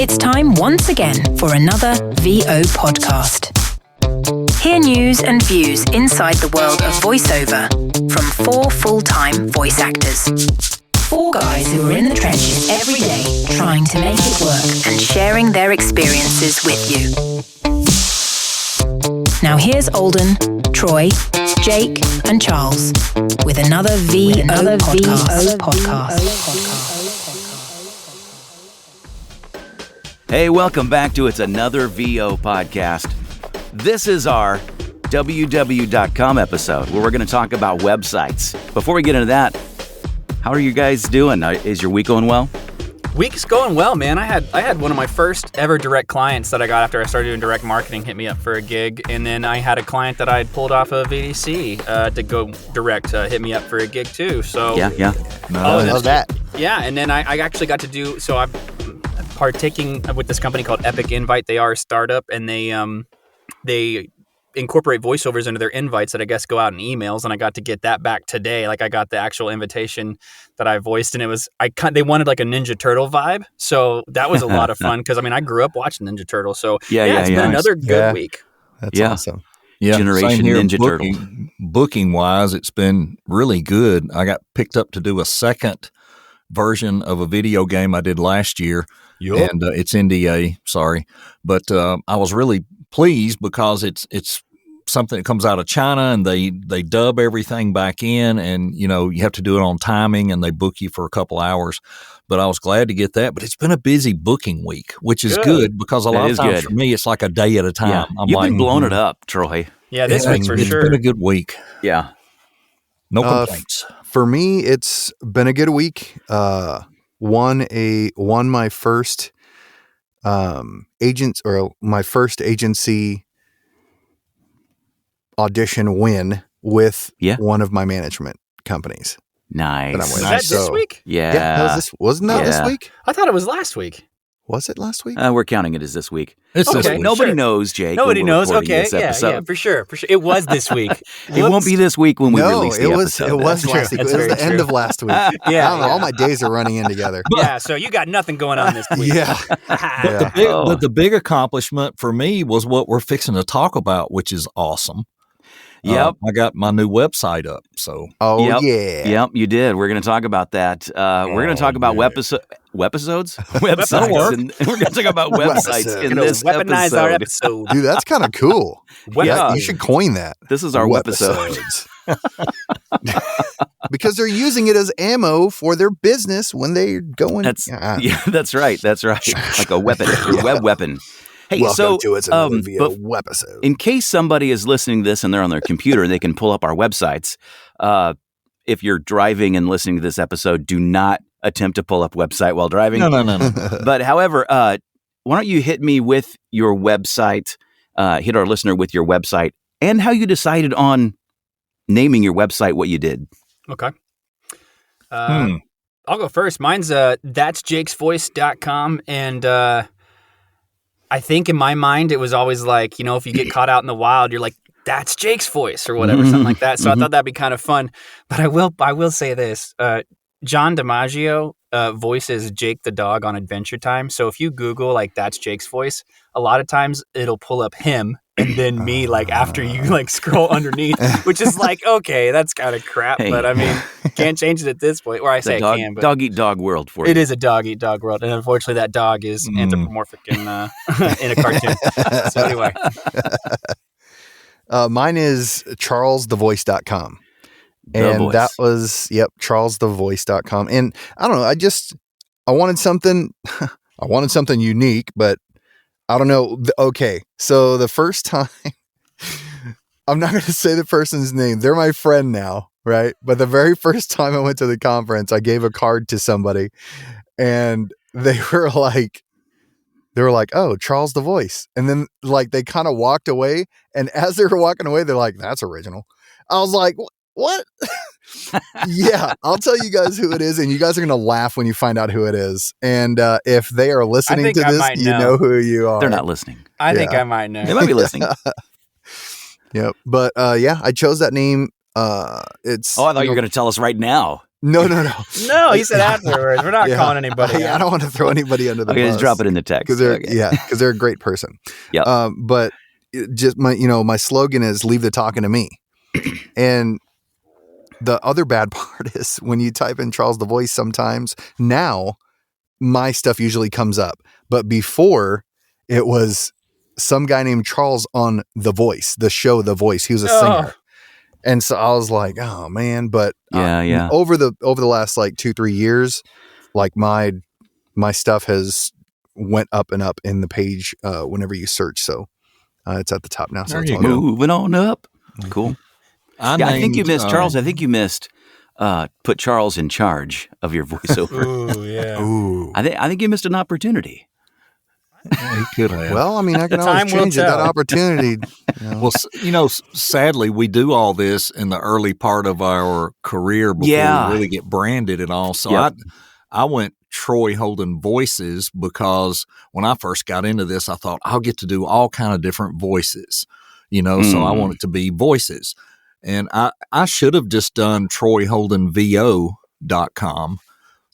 It's time once again for another VO podcast. Hear news and views inside the world of voiceover from 4 full-time voice actors. 4 guys who are in the trenches every day trying to make it work and sharing their experiences with you. Now here's Alden, Troy, Jake and Charles with another VO podcast. Hey, welcome back to It's Another VO podcast. This is our www.com episode where we're going to talk about websites. Before we get into that, how are you guys doing? Is your week going well? Week's going well, man. I had one of my first ever direct clients that I got after I started doing direct marketing hit me up for a gig, and then I had a client that I had pulled off of VDC to go direct hit me up for a gig too. So yeah. I love that. Yeah, and then I actually got to do so. I'm partaking with this company called Epic Invite. They are a startup, and they incorporate voiceovers into their invites that I guess go out in emails, and I got to get that back today. Like I got the actual invitation that I voiced, and it was they wanted like a Ninja Turtle vibe, so that was a lot of fun because I grew up watching Ninja Turtle, so it's been another good week. That's awesome. Yeah, Generation Ninja Turtle. Booking wise, it's been really good. I got picked up to do a second version of a video game I did last year, and it's NDA. Sorry, but I was really pleased because it's something that comes out of China, and they dub everything back in, and you have to do it on timing, and they book you for a couple hours. But I was glad to get that. But it's been a busy booking week, which is good because a lot of times for me it's like a day at a time. Yeah. You've been blowing it up, Troy. Yeah, this week for sure. It's been a good week. Yeah, no complaints. For me, it's been a good week. Won my first my first agency audition win with one of my management companies. Nice. Was that this week? Yeah. Wasn't that this week? I thought it was last week. Was it last week? We're counting it as this week. It's this week. Nobody knows, Jake. Nobody knows. Okay, this episode. for sure. It was this week. It won't be this week when we release the episode. It was last week. It was the end of last week. I don't know. All my days are running in together. Yeah, so you got nothing going on this week. But the big accomplishment for me was what we're fixing to talk about, which is awesome. Yep. I got my new website up. So. Yep, you did. We're going to talk about that. We're going to talk about websites. And we're going to talk about websites in this weaponize episode. our episode. Dude, that's kind of cool. Yeah. You should coin that. This is our wepisode. Because they're using it as ammo for their business when they're going. That's right. Like a weapon, your web weapon. Hey, welcome to It's Another VO webisode. In case somebody is listening to this and they're on their computer, they can pull up our websites. If you're driving and listening to this episode, do not attempt to pull up website while driving. No. But however, why don't you hit me with your website, hit our listener with your website, and how you decided on naming your website what you did. Okay. I'll go first. Mine's that'sjakesvoice.com, and I think in my mind, it was always like, if you get caught out in the wild, you're like, that's Jake's voice or whatever, something like that. So I thought that'd be kind of fun. But I will say this. John DiMaggio voices Jake the dog on Adventure Time. So if you Google, like, that's Jake's voice, a lot of times it'll pull up him and then me, like, after you, like, scroll underneath, which is like, okay, that's kind of crap. Hey. But, I mean, can't change it at this point. Or I say I can, but dog-eat-dog world for you. It is a dog-eat-dog world. And unfortunately, that dog is anthropomorphic in a cartoon. So anyway. Mine is charlesthevoice.com. And that was, charlesthevoice.com. And I don't know, I wanted something unique, but I don't know. Okay. So the first time, I'm not going to say the person's name. They're my friend now, right? But the very first time I went to the conference, I gave a card to somebody and they were like, oh, Charles the Voice. And then like they kind of walked away. And as they were walking away, they're like, that's original. I was like, what? Yeah, I'll tell you guys who it is, and you guys are going to laugh when you find out who it is. And if they are listening to this, you know who you are. They're not listening. I think I might know. They might be listening. Yep. But I chose that name. It's. Oh, I thought you were going to tell us right now. No. No, he said afterwards. We're not calling anybody out. I don't want to throw anybody under the bus. Just drop it in the text. Because they're a great person. Yeah. But just my slogan is leave the talking to me. And the other bad part is when you type in Charles the Voice, sometimes now my stuff usually comes up. But before it was some guy named Charles on The Voice, the show The Voice. He was a singer. And so I was like, oh man. But over the last like 2-3 years, like my stuff has went up and up in the page whenever you search. So it's at the top now. So it's all good. Moving on up. Cool. I think you missed Charles. I think you missed put Charles in charge of your voiceover. Ooh, yeah. Ooh. I think you missed an opportunity. Yeah, he could have. Well, I mean, I can always change it. That opportunity. Well, sadly, we do all this in the early part of our career before we really get branded and all. So I went Troy Holden Voices because when I first got into this, I thought I'll get to do all kind of different voices, so I want it to be voices. And I should have just done TroyHoldenVO.com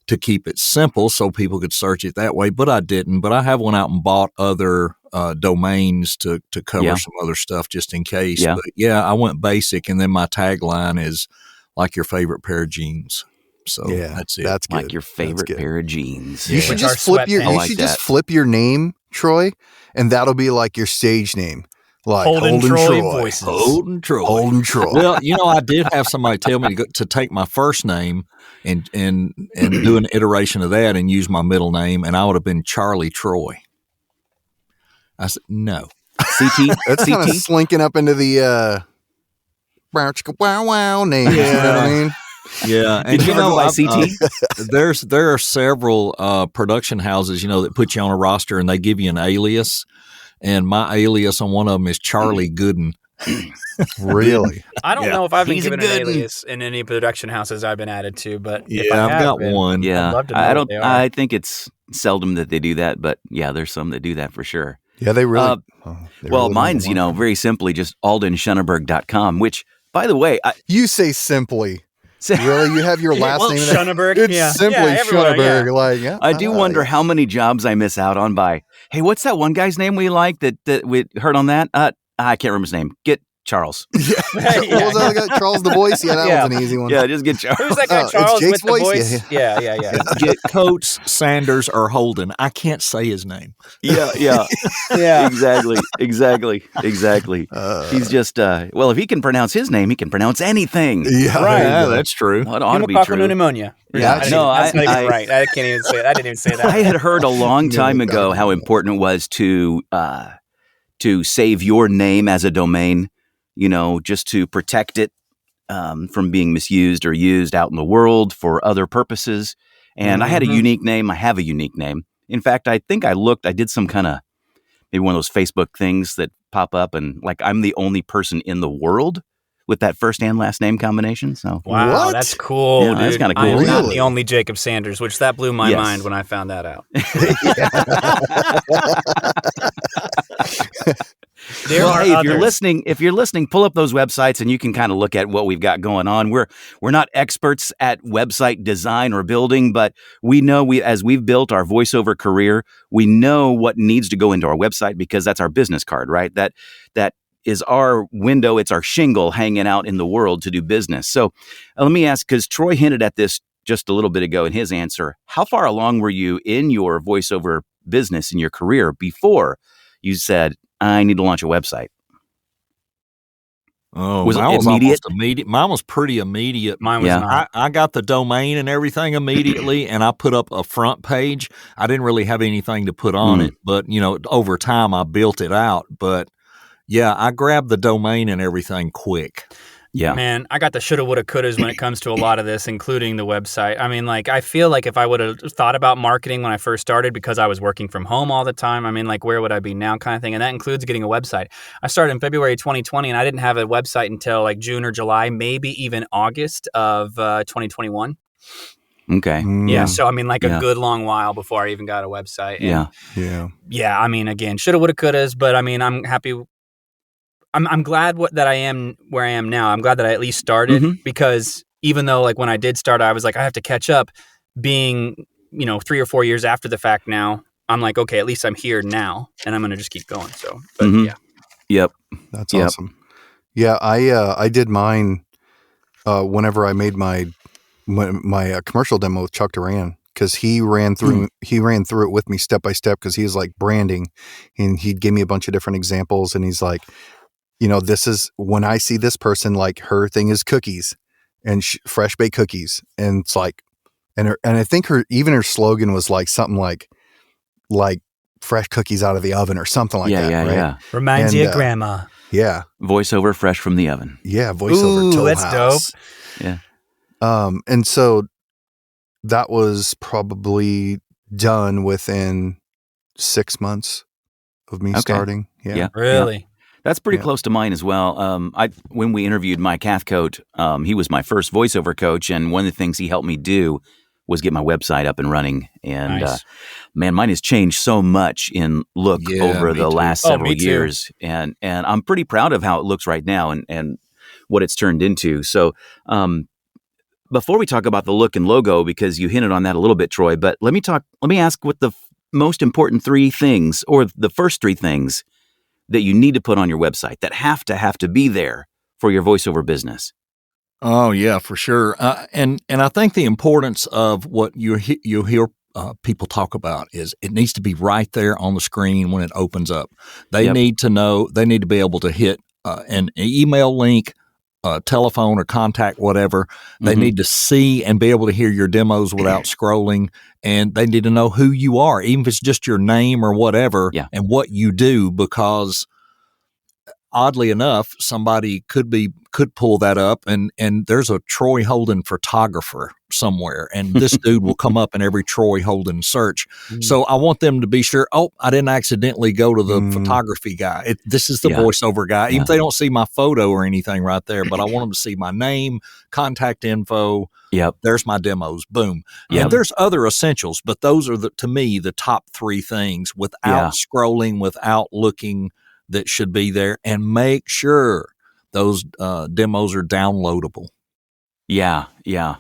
to keep it simple so people could search it that way, but I didn't. But I have went out and bought other domains to cover some other stuff just in case. Yeah. But I went basic, and then my tagline is like your favorite pair of jeans. So that's it. That's good. Like your favorite pair of jeans. You should just flip just flip your name, Troy, and that'll be like your stage name. Like Holden Troy Voices. Holden Troy. Well, I did have somebody tell me to take my first name and do an iteration of that and use my middle name, and I would have been Charlie Troy. I said, no. CT? That's kind of slinking up into the wow name. You know what I mean? Yeah, and CT? There are several production houses, that put you on a roster and they give you an alias. And my alias on one of them is Charlie Gooden. Really? I don't know if I've been given an alias in any production houses I've been added to, but I've got one. Yeah, I'd love to know what they are. I think it's seldom that they do that, but there's some that do that for sure. Yeah, they really. Mine's very simply just AldenSchunneberg.com, which, by the way, you say simply. Really? You have your last name? Schunneberg. It's simply Schunneberg. Yeah. I do wonder how many jobs I miss out on by, hey, what's that one guy's name we like that we heard on that? I can't remember his name. Get Charles. What was that guy? Charles the Voice? Yeah, that was an easy one. Yeah, just get Charles. Who's that guy, Charles, Jake's with the voice? Yeah. Get Coates, Sanders, or Holden. I can't say his name. Yeah. Exactly. He's just, if he can pronounce his name, he can pronounce anything. Yeah, right. Yeah, that's true. That ought to be true. Pneumonia. Yeah, that's not even right. I can't even say it. I didn't even say that. I had heard a long time ago how important it was to save your name as a domain, just to protect it from being misused or used out in the world for other purposes. And I had a unique name. I have a unique name. In fact, I think I did some kind of maybe one of those Facebook things that pop up, and like I'm the only person in the world with that first and last name combination. So wow, that's cool. Yeah, that's kind of cool. I'm not the only Jacob Sanders, which that blew my mind when I found that out. If you're listening, pull up those websites and you can kind of look at what we've got going on. We're not experts at website design or building, but we know as we've built our voiceover career, we know what needs to go into our website because that's our business card, right? That is our window. It's our shingle hanging out in the world to do business. So let me ask, because Troy hinted at this just a little bit ago in his answer, how far along were you in your voiceover business in your career before you said, I need to launch a website? Oh, was it immediate? Almost immediate? Mine was pretty immediate. Mine was not. I got the domain and everything immediately, and I put up a front page. I didn't really have anything to put on it, but over time I built it out. But yeah, I grabbed the domain and everything quick. Yeah. Man, I got the shoulda, woulda, couldas when it comes to a lot of this, including the website. I mean, I feel like if I would have thought about marketing when I first started because I was working from home all the time, I mean, where would I be now kind of thing? And that includes getting a website. I started in February 2020, and I didn't have a website until June or July, maybe even August of 2021. Okay. Yeah. So, I mean, a good long while before I even got a website. And Yeah. I mean, again, shoulda, woulda, couldas, but I mean, I'm happy. I'm glad that I am where I am now. I'm glad that I at least started because, even though like when I did start, I was like, I have to catch up. Being, 3 or 4 years after the fact now, I'm like, okay, at least I'm here now, and I'm going to just keep going. So, but yeah. Yep. That's awesome. Yeah, I did mine whenever I made my commercial demo with Chuck Duran, because he ran through it with me step by step, because he was like branding, and he'd give me a bunch of different examples, and he's like, this is when I see this person, like her thing is cookies and fresh baked cookies, and it's like, and I think her slogan was like something like fresh cookies out of the oven or something like that. Right? Yeah. Reminds you of grandma. Yeah. Voiceover fresh from the oven. Yeah. Voiceover. Toll that's House. dope. Yeah. And so that was probably done within 6 months of me starting. Yeah. Really? Yeah. That's pretty close to mine as well. When we interviewed Mike Cathcote, he was my first voiceover coach, and one of the things he helped me do was get my website up and running. And Nice. Man, mine has changed so much in look over me the too. last Oh, several me too. years, and I'm pretty proud of how it looks right now and what it's turned into. So before we talk about the look and logo, because you hinted on that a little bit, Troy, but let me ask what the most important 3 things, or the first 3 things that you need to put on your website that have to be there for your voiceover business. Oh yeah, for sure. And I think the importance of what you hear people talk about is it needs to be right there on the screen when it opens up. They need to know. They need to be able to hit an email link, telephone or contact, whatever. They need to see and be able to hear your demos without scrolling, and they need to know who you are, even if it's just your name or whatever, and what you do, because oddly enough, somebody could pull that up, and there's a Troy Holden photographer somewhere, and this dude will come up in every Troy Holden search. So I want them to be sure, I didn't accidentally go to the photography guy. This is the voiceover guy, even if they don't see my photo or anything right there, but I want them to see my name, contact info. Yep. There's my demos. Boom. Yep. And there's other essentials, but those are to me, the top 3 things without scrolling, without looking, that should be there, and make sure those demos are downloadable. Yep. Yeah,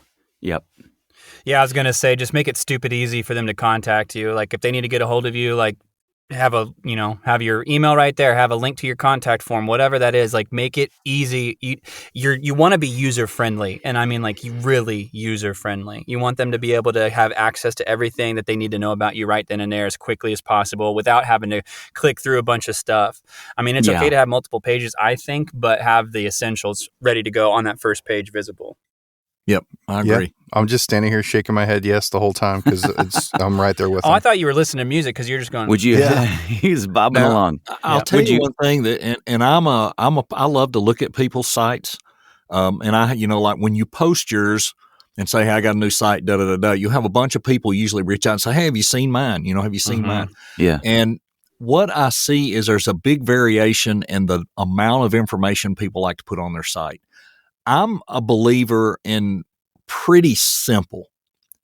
I was going to say, just make it stupid easy for them to contact you. Like if they need to get a hold of you, like have your email right there, have a link to your contact form, whatever that is, like make it easy. You want to be user friendly. And I mean like really user friendly. You want them to be able to have access to everything that they need to know about you right then and there as quickly as possible without having to click through a bunch of stuff. I mean, it's okay to have multiple pages, I think, but have the essentials ready to go on that first page visible. Yep, I agree. I'm just standing here shaking my head yes the whole time, because I'm right there with them. I thought you were listening to music because you're just going. Would you? He's bobbing along. I'll tell you one thing that, and I love to look at people's sites, and I, like when you post yours and say, hey, I got a new site, you have a bunch of people usually reach out and say, hey, have you seen mine? Have you seen mine? Yeah. And what I see is there's a big variation in the amount of information people like to put on their site. I'm a believer in pretty simple.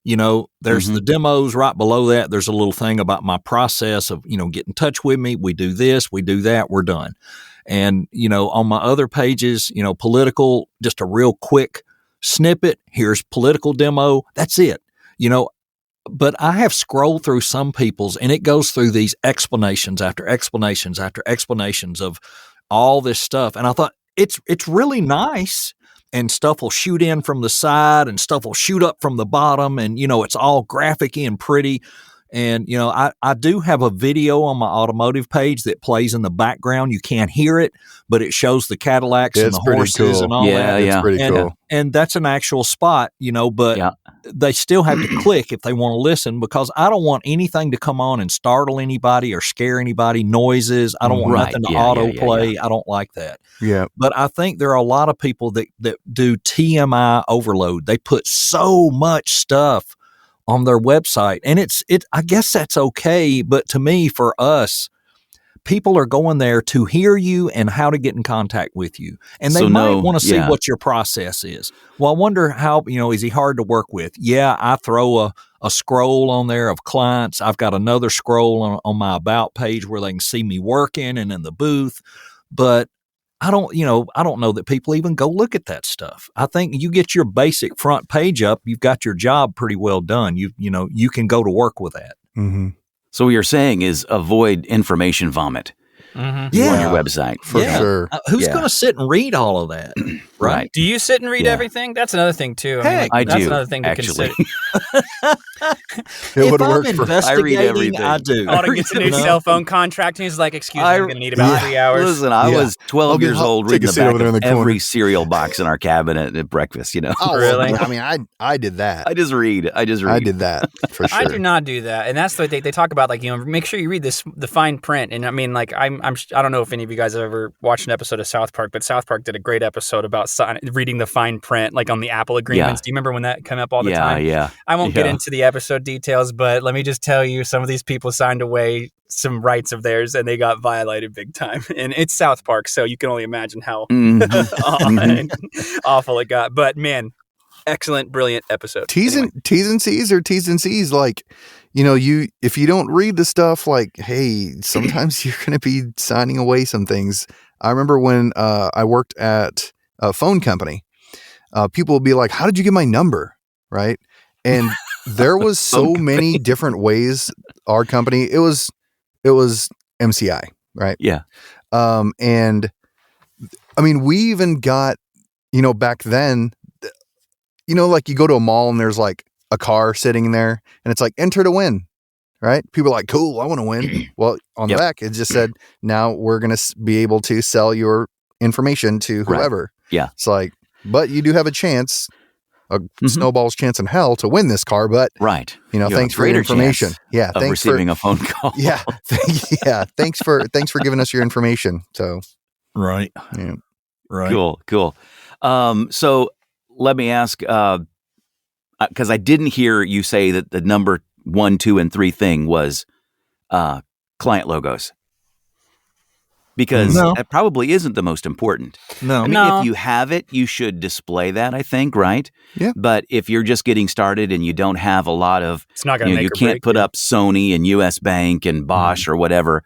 There's the demos right below that. There's a little thing about my process of, get in touch with me. We do this, we do that, we're done. And, on my other pages, political, just a real quick snippet. Here's political demo. That's it. But I have scrolled through some people's, and it goes through these explanations after explanations after explanations of all this stuff. And I thought it's really nice. And stuff will shoot in from the side and stuff will shoot up from the bottom. And, it's all graphic-y and pretty. And, I do have a video on my automotive page that plays in the background. You can't hear it, but it shows the Cadillacs and the horses and all that. It's pretty cool. And that's an actual spot, but they still have to click if they want to listen, because I don't want anything to come on and startle anybody or scare anybody, noises. I don't want nothing to autoplay. I don't like that. Yeah. But I think there are a lot of people that do TMI overload. They put so much stuff on their website, and I guess that's okay. But to me, for us, people are going there to hear you and how to get in contact with you. And they might want to see what your process is. Well, I wonder how, is he hard to work with? Yeah, I throw a scroll on there of clients. I've got another scroll on my about page where they can see me working and in the booth. But I don't know that people even go look at that stuff. I think you get your basic front page up, you've got your job pretty well done. You can go to work with that. Mm-hmm. So what you're saying is avoid information vomit on your website. For sure. Who's going to sit and read all of that? Right. Do you sit and read everything? That's another thing too. I that's do, another thing to actually. consider. It would if work I'm for I read investigating, everything. I do. Otto gets a new cell phone contract and he's like, excuse me, I'm going to need about 3 hours. Listen, I was 12 years old take reading a the seat back over there in of the corner. every cereal box in our cabinet at breakfast, Oh, Really? I mean, I did that. I just read. I did that for sure. I do not do that, and that's what they talk about. Like, make sure you read the fine print. And I mean, like, I don't know if any of you guys have ever watched an episode of South Park, but South Park did a great episode about reading the fine print, like on the Apple agreements. Do you remember when that came up all the time? Yeah. I won't get into the episode details, but let me just tell you, some of these people signed away some rights of theirs, and they got violated big time. And it's South Park, so you can only imagine how awful it got. But man, excellent, brilliant episode. T's and C's are T's and C's. Like, if you don't read the stuff, like, hey, sometimes you're going to be signing away some things. I remember when I worked at a phone company, people would be like, how did you get my number? Right. And there was so many different ways our company, it was MCI, right? Yeah. And I mean, we even got, back then, like you go to a mall and there's like a car sitting there and it's like enter to win, right? People are like, cool, I want to win. Well, on the back, it just said, now we're going to be able to sell your information to whoever. Right. Yeah. It's like, but you do have a chance, a snowball's chance in hell to win this car. But you thanks for your information. Yeah. Of thanks receiving for a phone call. Yeah. Thanks for giving us your information. So, right. Yeah. Right. Cool. So let me ask, because I didn't hear you say that the number 1, 2, and 3 thing was client logos. Because that probably isn't the most important. No. I mean, if you have it, you should display that, I think, right? Yeah. But if you're just getting started and you don't have a lot of, it's not going to make you can't put up Sony and US Bank and Bosch or whatever,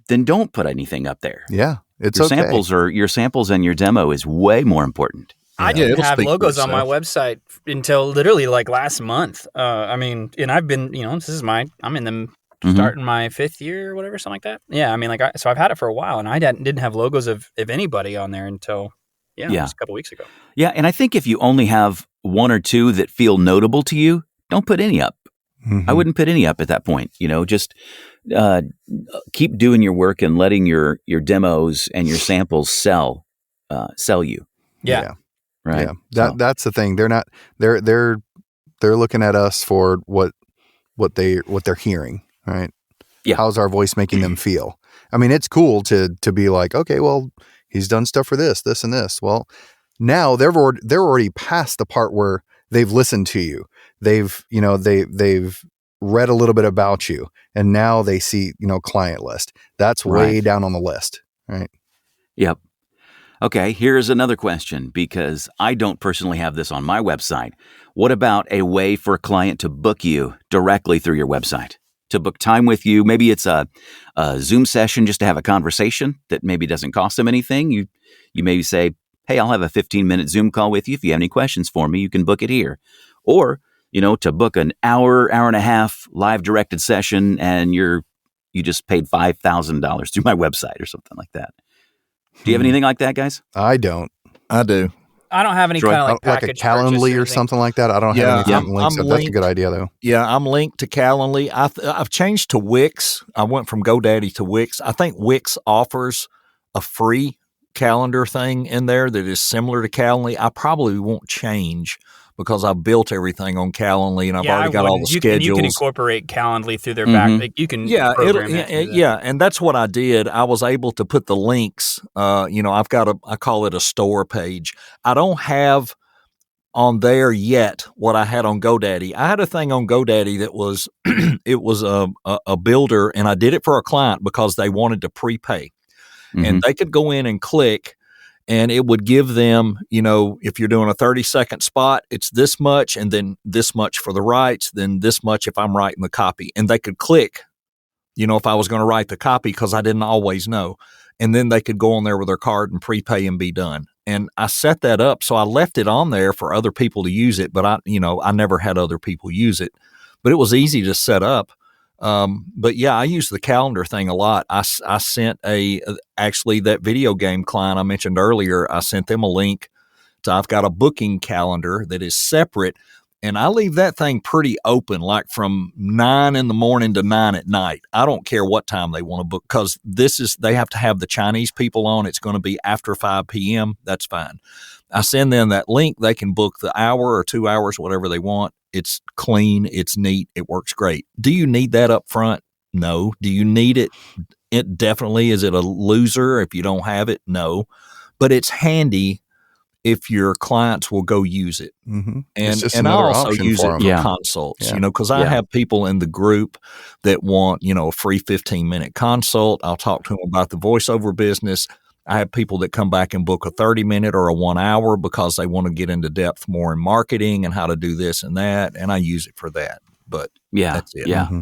then don't put anything up there. Yeah. It's your okay. your samples and your demo is way more important. I didn't have logos on my website until literally like last month. I mean, and I've been, I'm in the starting my 5th year or whatever, something like that. Yeah, I mean, so I've had it for a while, and I didn't have logos of anybody on there until just a couple weeks ago. Yeah, and I think if you only have 1 or 2 that feel notable to you, don't put any up. I wouldn't put any up at that point. Just keep doing your work and letting your demos and your samples sell you. Yeah. Right. Yeah. That's the thing. They're looking at us for what they're hearing. Right. Yeah. How's our voice making them feel? I mean, it's cool to be like, okay, well, he's done stuff for this, and this. Well, now they're already past the part where they've listened to you. They've read a little bit about you, and now they see, client list. That's way down on the list. Right. Yep. Okay. Here's another question, because I don't personally have this on my website. What about a way for a client to book you directly through your website? To book time with you? Maybe it's a Zoom session just to have a conversation that maybe doesn't cost them anything. You maybe say, hey, I'll have a 15-minute Zoom call with you. If you have any questions for me, you can book it here. Or, to book an hour and a half live directed session and you just paid $5,000 through my website or something like that. Do you have anything like that, guys? I don't. I do. I don't have any kind of like a Calendly or something like that. I don't have any links. So that's a good idea, though. Yeah, I'm linked to Calendly. I've changed to Wix. I went from GoDaddy to Wix. I think Wix offers a free calendar thing in there that is similar to Calendly. I probably won't change because I've built everything on Calendly and I've already got all the schedules. You can incorporate Calendly through their back. Like you can and that's what I did. I was able to put the links. I've got I call it a store page. I don't have on there yet what I had on GoDaddy. I had a thing on GoDaddy that was it was a builder, and I did it for a client because they wanted to prepay, and they could go in and click. And it would give them, if you're doing a 30-second spot, it's this much, and then this much for the rights, then this much if I'm writing the copy. And they could click, if I was going to write the copy, because I didn't always know. and then they could go on there with their card and prepay and be done. And I set that up. So I left it on there for other people to use it, but I never had other people use it, but it was easy to set up. But yeah, I use the calendar thing a lot. I sent actually that video game client I mentioned earlier, I sent them a link to, I've got a booking calendar that is separate, and I leave that thing pretty open, like from 9 in the morning to 9 at night. I don't care what time they want to book, because they have to have the Chinese people on. It's going to be after 5 p.m. That's fine. I send them that link. They can book the hour or 2 hours, whatever they want. It's clean. It's neat. It works great. Do you need that up front? No. Do you need it? It definitely. Is it a loser if you don't have it? No. But it's handy if your clients will go use it. Mm-hmm. And I also use it for consults, because I have people in the group that want, a free 15-minute consult. I'll talk to them about the voiceover business. I have people that come back and book a 30-minute or a 1 hour because they want to get into depth more in marketing and how to do this and that. And I use it for that. But that's it. Yeah. Mm-hmm.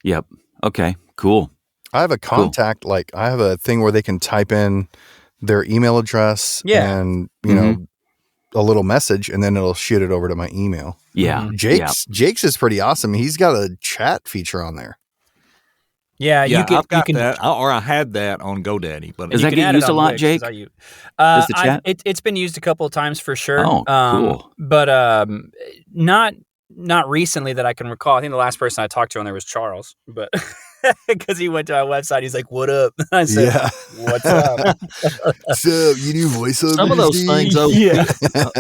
Yep. Okay, cool. I have a contact, like I have a thing where they can type in their email address and, a little message, and then it'll shoot it over to my email. Yeah. Jake's is pretty awesome. He's got a chat feature on there. Yeah, I've got that, or I had that on GoDaddy. But does that get used a lot, Jake? Does the chat? It's been used a couple of times for sure. Oh, cool. But not recently that I can recall. I think the last person I talked to on there was Charles, but because he went to our website, he's like, "What up?" I said, "What's up?" So you do voiceover? Some of those things,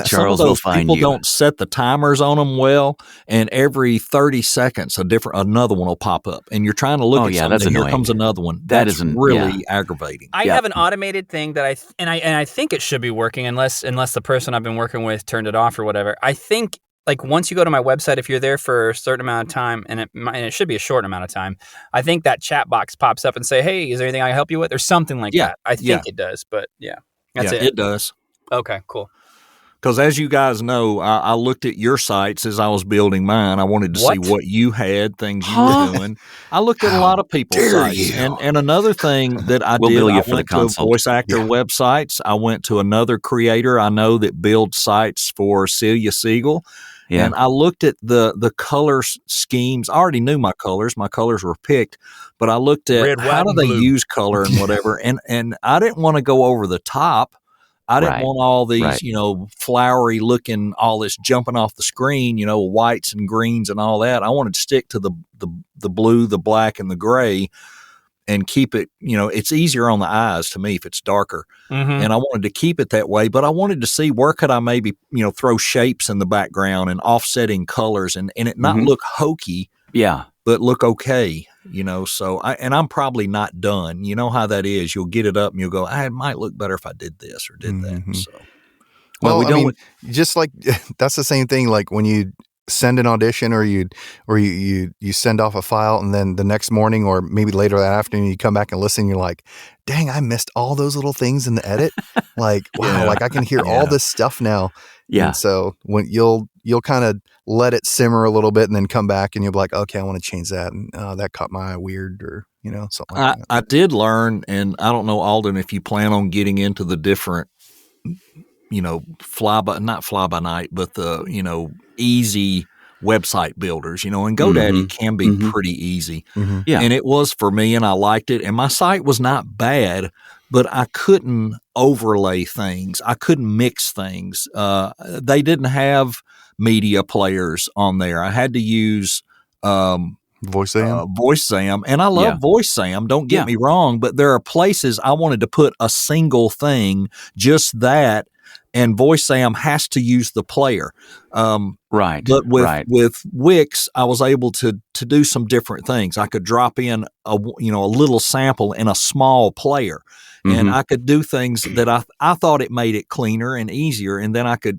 Charles will find people you. Don't set the timers on them well, and every 30 seconds, another one will pop up, and you're trying to look at something. That's and annoying. Here comes another one. That's really aggravating. I have an automated thing that I think it should be working unless the person I've been working with turned it off or whatever. I think. Like once you go to my website, if you're there for a certain amount of time, and it should be a short amount of time, I think that chat box pops up and say, "Hey, is there anything I can help you with?" or something like that. I think it does, but that's it. It does. Okay, cool. Because as you guys know, I looked at your sites as I was building mine. I wanted to see what you had, things you were doing. I looked at a lot of people's sites. And another thing that I did, I went to voice actor websites. I went to another creator I know that builds sites for Celia Siegel. Yeah. And I looked at the color schemes. I already knew my colors. My colors were picked. But I looked at red, how do they use color and whatever. and I didn't want to go over the top. I didn't want all these, flowery looking, all this jumping off the screen, whites and greens and all that. I wanted to stick to the blue, the black, and the gray and keep it, it's easier on the eyes to me if it's darker. Mm-hmm. And I wanted to keep it that way, but I wanted to see where could I maybe, throw shapes in the background and offsetting colors and it not look hokey. Yeah. But look okay, so I'm probably not done. You know how that is. You'll get it up and you'll go, it might look better if I did this or did that. So, well, just like that's the same thing. Like when you send an audition or you send off a file and then the next morning or maybe later that afternoon, you come back and listen. You're like, dang, I missed all those little things in the edit. Like, wow, like I can hear all this stuff now. Yeah. And so when you'll kind of let it simmer a little bit and then come back and you'll be like, okay, I want to change that. And that caught my eye weird or, something like that. I did learn, and I don't know, Alden, if you plan on getting into the different, not fly by night, but the, easy website builders, and GoDaddy can be pretty easy. Mm-hmm. Yeah. And it was for me, and I liked it. And my site was not bad, but I couldn't overlay things. I couldn't mix things. They didn't have media players on there. I had to use VoiceZam, and I love VoiceZam. Don't get me wrong, but there are places I wanted to put a single thing, just that, and VoiceZam has to use the player. Right. But with Wix, I was able to do some different things. I could drop in a little sample in a small player. And I could do things that I thought it made it cleaner and easier. And then I could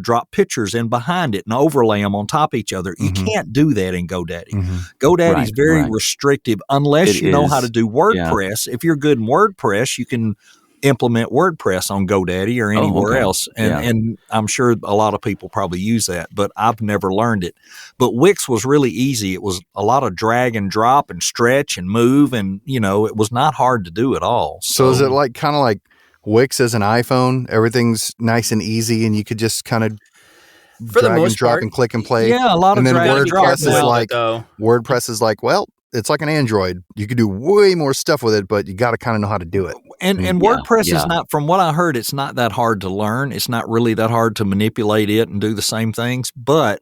drop pictures in behind it and overlay them on top of each other. You can't do that in GoDaddy. GoDaddy is very restrictive unless you know how to do WordPress. If you're good in WordPress, you can implement WordPress on GoDaddy or anywhere else. And I'm sure a lot of people probably use that, but I've never learned it. But Wix was really easy. It was a lot of drag and drop and stretch and move. And, it was not hard to do at all. So is it like kind of like Wix as an iPhone? Everything's nice and easy and you could just kind of drag and drop and click and play. Yeah, a lot of drag and drop. WordPress is like, well, it's like an Android. You could do way more stuff with it, but you got to kind of know how to do it. And WordPress is not, from what I heard, it's not that hard to learn. It's not really that hard to manipulate it and do the same things. But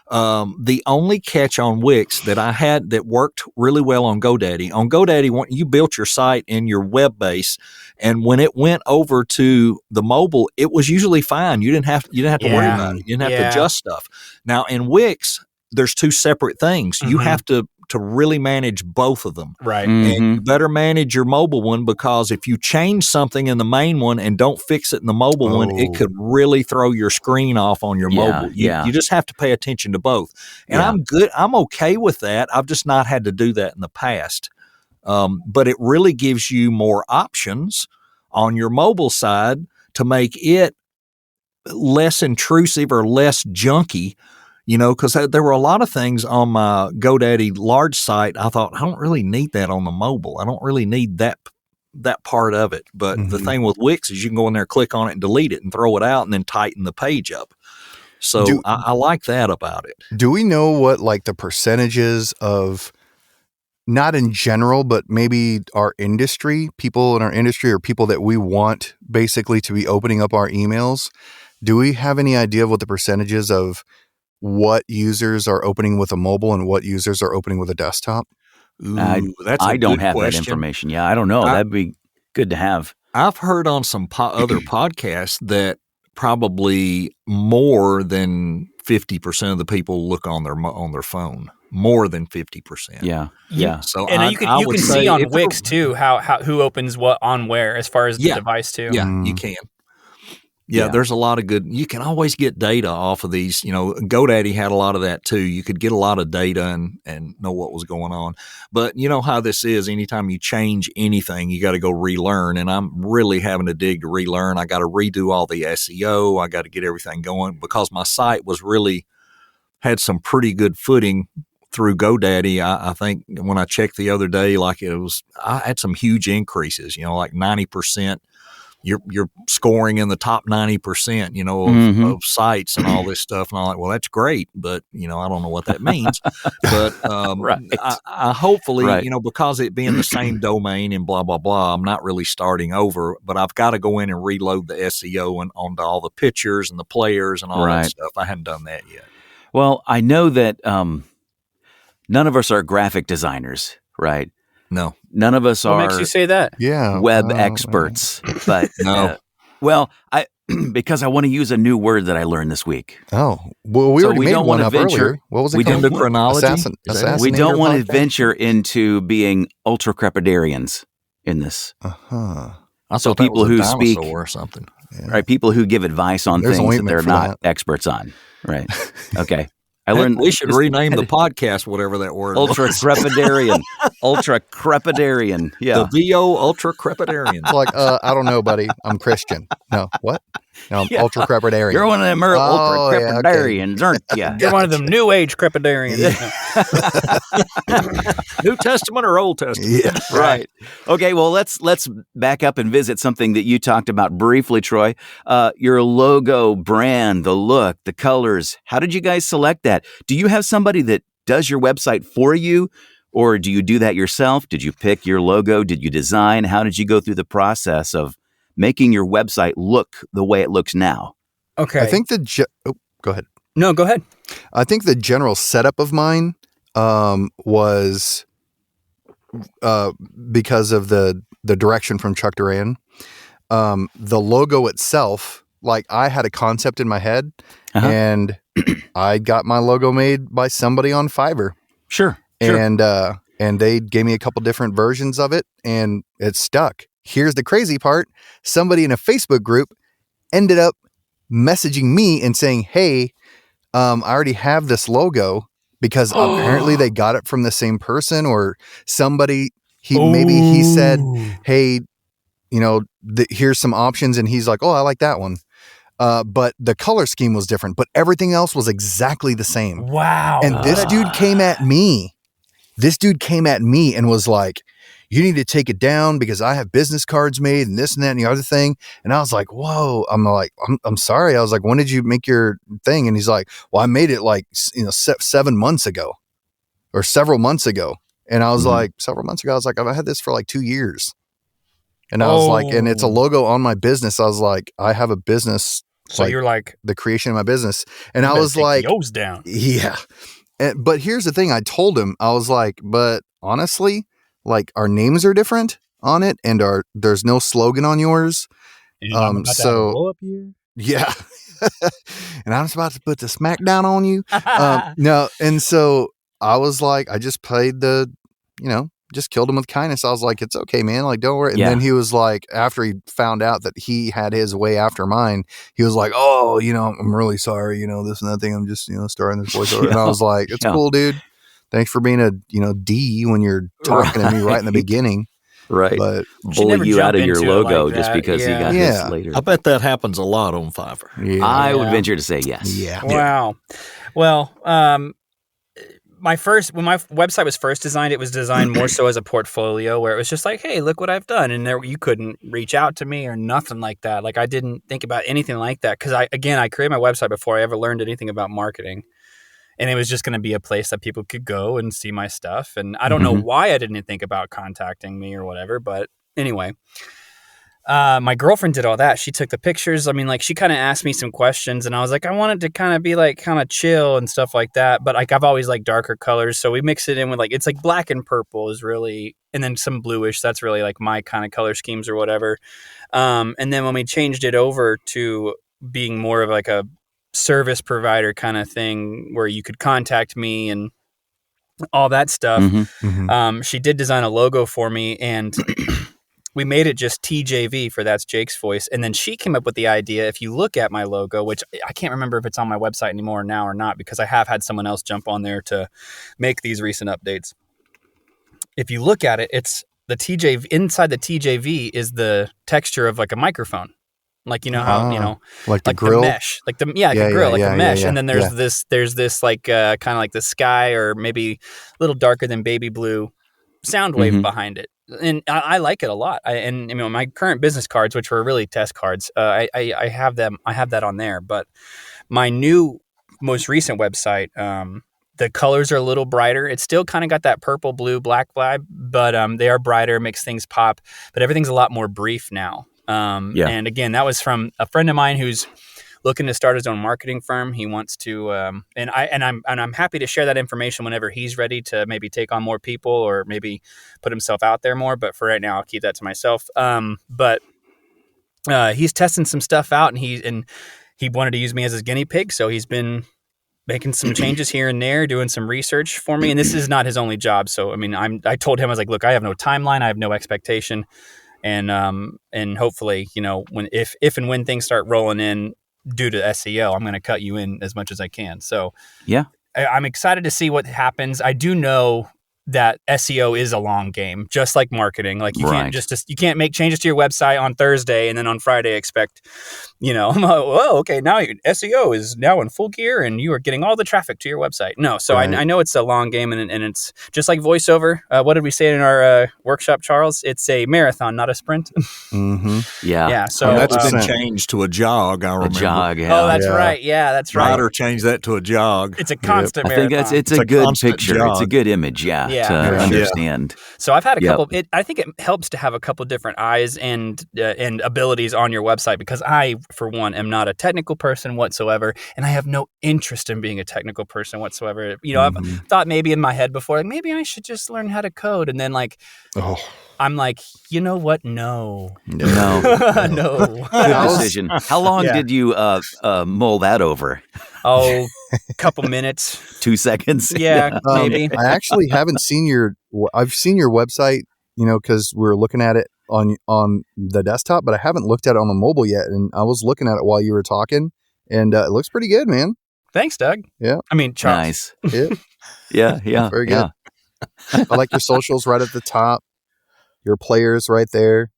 the only catch on Wix that I had that worked really well on GoDaddy, when you built your site in your web base, and when it went over to the mobile, it was usually fine. You didn't have to worry about it. You didn't have to adjust stuff. Now in Wix, there's two separate things. You have to really manage both of them. Right. And you better manage your mobile one, because if you change something in the main one and don't fix it in the mobile one, it could really throw your screen off on your mobile. You just have to pay attention to both. And I'm okay with that. I've just not had to do that in the past. But it really gives you more options on your mobile side to make it less intrusive or less junky. Because there were a lot of things on my GoDaddy large site. I thought, I don't really need that on the mobile. I don't really need that part of it. But the thing with Wix is you can go in there, click on it and delete it and throw it out and then tighten the page up. So I like that about it. Do we know what like the percentages of, not in general, but maybe our industry, people in our industry or people that we want basically to be opening up our emails? Do we have any idea of what the percentages of what users are opening with a mobile and what users are opening with a desktop? I don't have that information. Yeah, I don't know. That'd be good to have. I've heard on some other podcasts that probably more than 50% of the people look on their phone. More than 50%. Yeah. So you can see on Wix too how who opens what on where as far as the device too. Yeah, you can. Yeah, there's a lot of good. You can always get data off of these. GoDaddy had a lot of that too. You could get a lot of data and know what was going on. But you know how this is. Anytime you change anything, you got to go relearn. And I'm really having to dig to relearn. I got to redo all the SEO. I got to get everything going because my site had some pretty good footing through GoDaddy. I think when I checked the other day, I had some huge increases. Like 90%. You're scoring in the top 90%, of sites and all this stuff. And I'm like, well, that's great, but I don't know what that means. But I hopefully, because it being the same domain and blah, blah, blah, I'm not really starting over, but I've got to go in and reload the SEO and onto all the pictures and the players and all that stuff. I hadn't done that yet. Well, I know that none of us are graphic designers, right? No. None of us are. What makes you say that? Web experts. But no. Because I want to use a new word that I learned this week. Oh, well, we already made one up earlier. What was it called? Endocrinology. We don't want to venture into being ultra-crepidarians in this. I So people who speak or something, right? People who give advice on things that they're not experts on, right? Okay. I learned we should rename the podcast whatever that word. Ultra-crepidarian. Ultra-crepidarian. Yeah. The VO ultra-crepidarian. Like, I don't know, buddy. I'm Christian. No, what? No, I'm ultra-crepidarian. You're one of them ultra-crepidarians, aren't you? You're one of them New Age crepidarians. New Testament or Old Testament? Yeah. Right. Okay, well, let's back up and visit something that you talked about briefly, Troy. Your logo, brand, the look, the colors. How did you guys select that? Do you have somebody that does your website for you, or do you do that yourself? Did you pick your logo? Did you design? How did you go through the process of making your website look the way it looks now? Okay. I think go ahead. No, go ahead. I think the general setup of mine was because of the direction from Chuck Duran. The logo itself, like I had a concept in my head and I got my logo made by somebody on Fiverr. Sure. And they gave me a couple different versions of it and it stuck. Here's the crazy part. Somebody in a Facebook group ended up messaging me and saying, hey, I already have this logo because apparently they got it from the same person or somebody. Maybe he said, hey, here's some options. And he's like, oh, I like that one. But the color scheme was different, but everything else was exactly the same. Wow. And this dude came at me. And was like, you need to take it down because I have business cards made and this and that and the other thing. And I was like, whoa. I'm like, I'm sorry. I was like, when did you make your thing? And he's like, well, I made it like, 7 months ago or several months ago. And I was like, several months ago, I was like, I've had this for like 2 years. And I was like, and it's a logo on my business. I was like, I have a business. So you're like the creation of my business. And I was like, yo's down. Yeah. But here's the thing. I told him, I was like, but honestly, like our names are different on it and there's no slogan on yours. So yeah. And I was about to put the smackdown on you. No. And so I was like, I just played just killed him with kindness. I was like, it's okay, man. Like, don't worry. And then he was like, after he found out that he had his way after mine, he was like, oh, I'm really sorry, this and that thing. I'm just, starting this voiceover. And I was like, it's cool, dude. Thanks for being a, D when you're talking to me right in the beginning. Right. But bully you out of your logo just because he got his later. I bet that happens a lot on Fiverr. Yeah. I would venture to say yes. Yeah. Wow. Well, when my website was first designed, it was designed more so as a portfolio where it was just like, hey, look what I've done. And you couldn't reach out to me or nothing like that. Like I didn't think about anything like that. Cause I created my website before I ever learned anything about marketing. And it was just going to be a place that people could go and see my stuff. And I don't know why I didn't think about contacting me or whatever. But anyway, my girlfriend did all that. She took the pictures. I mean, like she kind of asked me some questions and I was like, I wanted to kind of be like kind of chill and stuff like that. But like I've always liked darker colors. So we mix it in with like, it's like black and purple is really, and then some bluish. That's really like my kind of color schemes or whatever. And then when we changed it over to being more of like a service provider kind of thing where you could contact me and all that stuff. She did design a logo for me and we made it just TJV for That's Jake's Voice. And then she came up with the idea, if you look at my logo, which I can't remember if it's on my website anymore now or not, because I have had someone else jump on there to make these recent updates. If you look at it, it's the TJV, inside the TJV is the texture of like a microphone. Like, how, like the grill, the mesh, like the grill, like a mesh. And then there's this like, kind of like the sky or maybe a little darker than baby blue sound wave behind it. And I like it a lot. My current business cards, which were really test cards, I have them. I have that on there. But my new, most recent website, the colors are a little brighter. It's still kind of got that purple, blue, black vibe, but they are brighter, makes things pop. But everything's a lot more brief now. And again, that was from a friend of mine who's looking to start his own marketing firm. He wants to, and I'm happy to share that information whenever he's ready to maybe take on more people or maybe put himself out there more. But for right now, I'll keep that to myself. But he's testing some stuff out, and he wanted to use me as his guinea pig. So he's been making some changes here and there, doing some research for me. And this is not his only job. So, I mean, I told him, I was like, look, I have no timeline. I have no expectation. And hopefully, if and when things start rolling in due to SEO, I'm going to cut you in as much as I can. So yeah, I'm excited to see what happens. I do know that SEO is a long game, just like marketing. Like you can't you can't make changes to your website on Thursday and then on Friday expect, oh, okay, now SEO is now in full gear and you are getting all the traffic to your website. No, so I know it's a long game and it's just like voiceover. What did we say in our workshop, Charles? It's a marathon, not a sprint. Yeah. So that's been changed to a jog. I remember. A jog. Yeah. Oh, that's right. Yeah, that's right. Ryder changed that to a jog. It's a constant marathon. I think it's a good picture. Jog. It's a good image. Yeah. To understand. So I've had a couple. I think it helps to have a couple different eyes and abilities on your website because I, for one, am not a technical person whatsoever, and I have no interest in being a technical person whatsoever. I've thought maybe in my head before, like maybe I should just learn how to code, and then I'm like, you know what? No. Good decision. How long did you mull that over? Oh, a couple minutes. 2 seconds. Yeah, maybe. I actually haven't seen I've seen your website, because we're looking at it on the desktop, but I haven't looked at it on the mobile yet. And I was looking at it while you were talking, and it looks pretty good, man. Thanks, Doug. Yeah. I mean, Charles. Nice. Yeah. Very good. I like your socials right at the top. Your players right there.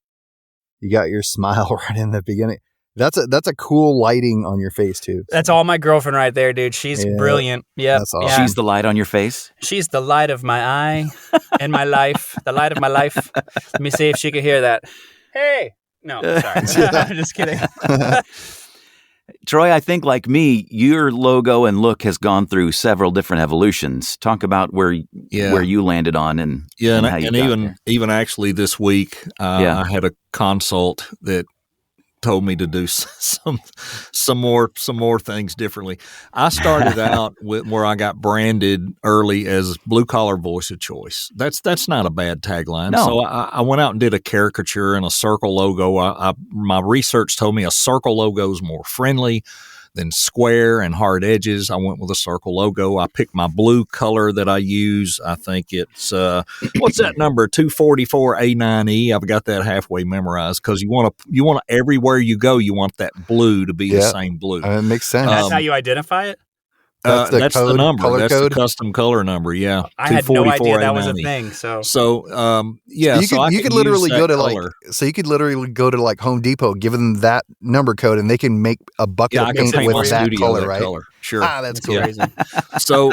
You got your smile right in the beginning. That's a cool lighting on your face too. That's all my girlfriend right there, dude. She's brilliant. Yep. That's awesome. Yeah. She's the light on your face? She's the light of my eye and my life. The light of my life. Let me see if she can hear that. Hey. No, sorry. I'm just kidding. Troy, I think like me, your logo and look has gone through several different evolutions. Talk about where you landed on and how you got there. even actually this week, I had a consult that told me to do some more things differently. I started out with where I got branded early as blue collar voice of choice. That's not a bad tagline. No. So I went out and did a caricature and a circle logo. My research told me a circle logo is more friendly than square and hard edges. I went with a circle logo. I picked my blue color that I use. I think it's, what's that number? 244A9E. I've got that halfway memorized because you want to, everywhere you go, you want that blue to be the same blue. It makes sense. That's how you identify it? That's the number. That's code? the custom color number. Yeah. I had no idea that was a thing. So you could literally go to like Home Depot, give them that number code, and they can make a bucket of paint with that color, right? Color. Sure. That's cool. Crazy. So,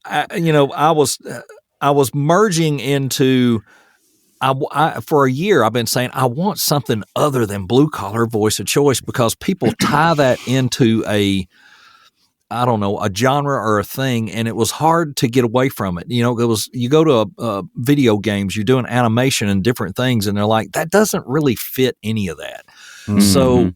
I was merging into. For a year, I've been saying I want something other than blue collar voice of choice because people tie that into a genre or a thing, and it was hard to get away from it. You go to video games, you're doing animation and different things, and they're like, that doesn't really fit any of that. Mm-hmm. So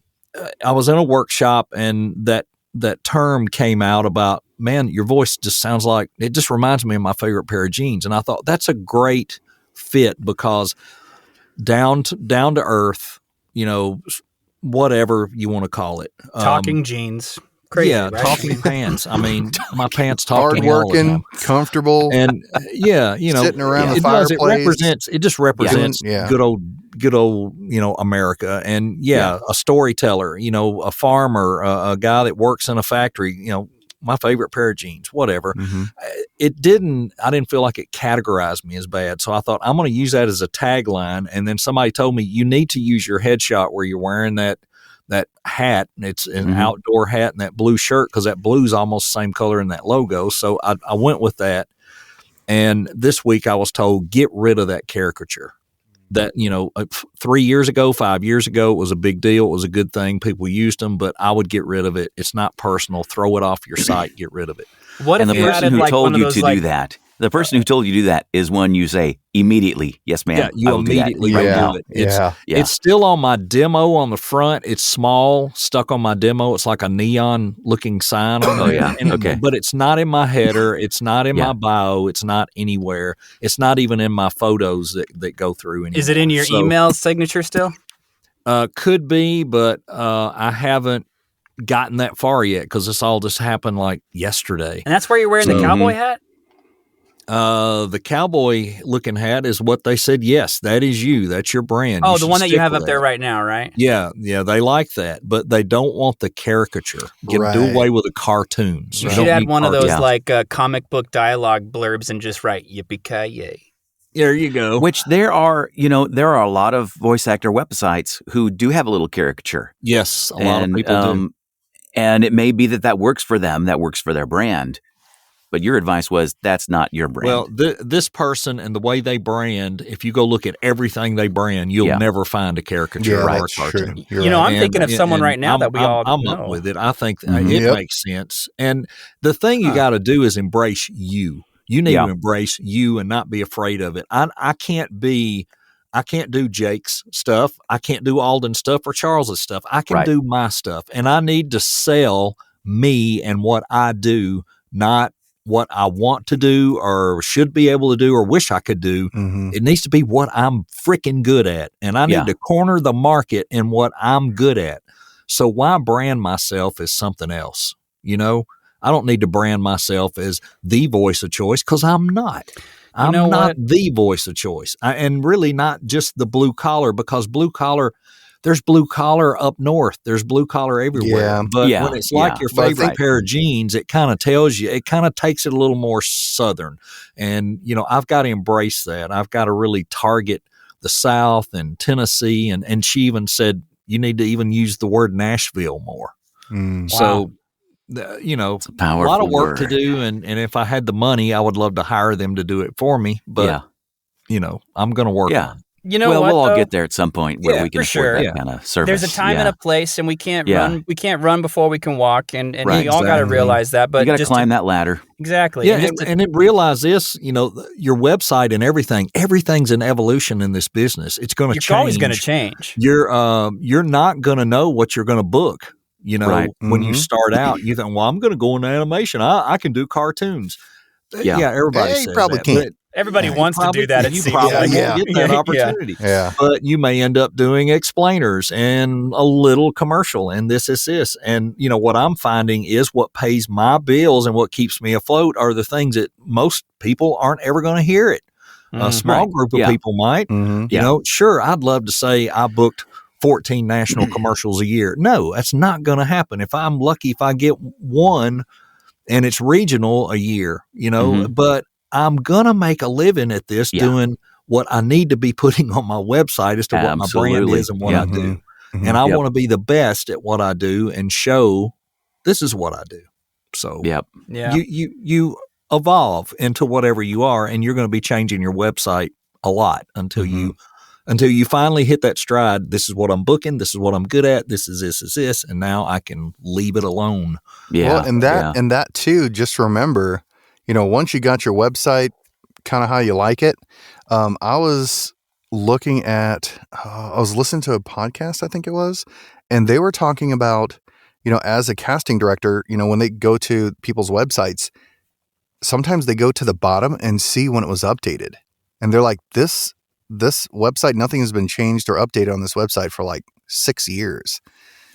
I was in a workshop, and that term came out about, man, your voice just sounds like, it just reminds me of my favorite pair of jeans. And I thought that's a great fit because down to earth, whatever you want to call it. Talking jeans. Crazy, right? Talking pants. I mean, my pants talk to me all the hardworking, time. Comfortable, and sitting around the fireplace. It just represents good old, America, and a storyteller, a farmer, a guy that works in a factory, my favorite pair of jeans, whatever. Mm-hmm. I didn't feel like it categorized me as bad. So I thought I'm going to use that as a tagline. And then somebody told me you need to use your headshot where you're wearing that hat. It's an outdoor hat and that blue shirt because that blue is almost the same color in that logo. So I went with that. And this week I was told, get rid of that caricature. That, 3 years ago, 5 years ago, it was a big deal. It was a good thing. People used them, but I would get rid of it. It's not personal. Throw it off your site. Get rid of it. What if the person who told you to do that? The person who told you to do that is one you say immediately, yes, ma'am. Yeah, you immediately do it. It's still on my demo on the front. It's small, stuck on my demo. It's like a neon looking sign on there. But it's not in my header. It's not in my bio. It's not anywhere. It's not even in my photos that go through anymore. Is it in your email signature still? Could be, but I haven't gotten that far yet because this all just happened like yesterday. And that's where you're wearing the cowboy hat? The cowboy looking hat is what they said. Yes, that is you. That's your brand. Oh, the one that you have up there right now, right? Yeah. They like that, but they don't want the caricature. Do away with the cartoons. You should add one of those like comic book dialogue blurbs and just write yippee-ki-yay. There you go. Which there are a lot of voice actor websites who do have a little caricature. Yes, a lot of people do. And it may be that works for them, that works for their brand. But your advice was that's not your brand. Well, this person and the way they brand, if you go look at everything they brand, you'll never find a caricature or a cartoon. I'm thinking of someone right now that I'm know. Up with it. I think it makes sense. And the thing you got to do is embrace you. You need to embrace you and not be afraid of it. I can't do Jake's stuff. I can't do Alden's stuff or Charles's stuff. I can do my stuff. And I need to sell me and what I do, not what I want to do or should be able to do or wish I could do. Mm-hmm. It needs to be what I'm freaking good at. And I need to corner the market in what I'm good at. So why brand myself as something else? I don't need to brand myself as the voice of choice because I'm not. I'm not the voice of choice. And really not just the blue collar because blue collar, there's blue collar up north. There's blue collar everywhere. But when it's like your favorite pair of jeans, it kind of tells you, it kind of takes it a little more southern. And, I've got to embrace that. I've got to really target the South and Tennessee. And she even said, you need to even use the word Nashville more. So, you know, a lot of work to do. And if I had the money, I would love to hire them to do it for me. But, you know, I'm going to work on it. You know, well, what, we'll all though? get there at some point where we can afford that kind of service. There's a time and a place, and we can't run. We can't run before we can walk, and we all got to realize that. But you got to climb that ladder. Exactly. Yeah, and then realize this. You know, your website and everything's an evolution in this business. It's going to change. It's always going to change. You're not going to know what you're going to book. You know, when you start out, you think, well, I'm going to go into animation. I can do cartoons. Yeah, everybody says probably that, can't. Everybody wants to do that. You probably won't get that opportunity. But you may end up doing explainers and a little commercial and this. And, you know, what I'm finding is what pays my bills and what keeps me afloat are the things that most people aren't ever going to hear it. A small group of people might. You know, sure, I'd love to say I booked 14 national commercials a year. No, that's not going to happen. If I'm lucky, if I get one and it's regional a year, you know, but I'm going to make a living at this doing what I need to be putting on my website as to what my brand is and what I do. And I want to be the best at what I do and show this is what I do. So you evolve into whatever you are, and you're going to be changing your website a lot until you finally hit that stride. This is what I'm booking. This is what I'm good at. This is this. And now I can leave it alone. Yeah. Well, and that too, just remember, you know, once you got your website kind of how you like it, I was listening to a podcast, I think it was, and they were talking about, you know, as a casting director, you know, when they go to people's websites, sometimes they go to the bottom and see when it was updated. And they're like, this website, nothing has been changed or updated on this website for like 6 years.